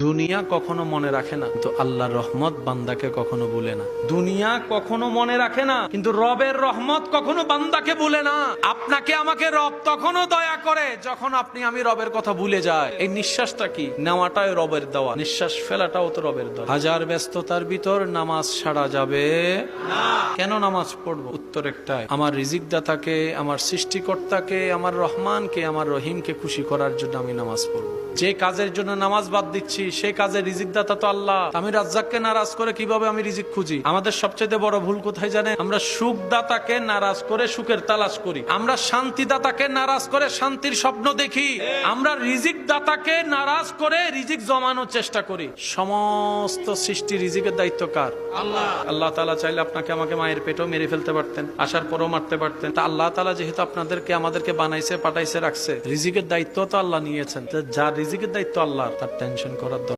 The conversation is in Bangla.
দুনিয়া কখনো মনে রাখে না, কিন্তু আল্লাহর রহমত বান্দাকে কখনো ভুলে না। দুনিয়া কখনো মনে রাখে না, কিন্তু রবের রহমত কখনো বান্দাকে ভুলে না। আপনাকে আমাকে রব তখনও দয়া করে যখন আমি রবের কথা ভুলে যাই। এই নিঃশ্বাসটা কি? নেওয়াটাই রবের দেওয়া, নিঃশ্বাস ফেলাটাও তো রবের দেওয়া। হাজার ব্যস্ততার ভিতর নামাজ ছাড়া যাবে না। কেন নামাজ পড়বো? উত্তর একটাই, আমার রিজিক দাতাকে, আমার সৃষ্টিকর্তাকে, আমার রহমানকে, আমার রহিমকে খুশি করার জন্য আমি নামাজ পড়বো। যে কাজের জন্য নামাজ বাদ দিচ্ছি সেই কাজের রিজিক দাতা তো আল্লাহ। আমি রাজ্জাককে নারাজ করে কিভাবে আমি রিজিক খুঁজি? আমাদের সবচেয়ে বড় ভুল কোথায় জানেন? আমরা সুখ দাতাকে নারাজ করে সুখের তালাশ করি। আমরা শান্তি দাতাকে নারাজ করে শান্তির স্বপ্ন দেখি। আমরা রিজিক দাতাকে নারাজ করে রিজিক জমানোর চেষ্টা করি। সমস্ত সৃষ্টি রিজিকের দায়িত্ব কার? আল্লাহ। আল্লাহ তাআলা চাইলে আপনাকে আমাকে মায়ের পেটেও মেরে ফেলতে পারতেন, আসার পরও মারতে পারতেন। তা আল্লাহ তাআলা যেহেতু আপনাদেরকে আমাদেরকে বানাইছে, পাঠাইছে, রাখছে, রিজিকের দায়িত্ব তো আল্লাহ নিয়েছেন। যার রিজিকের দায়িত্ব আল্লাহ, তার টেনশন করা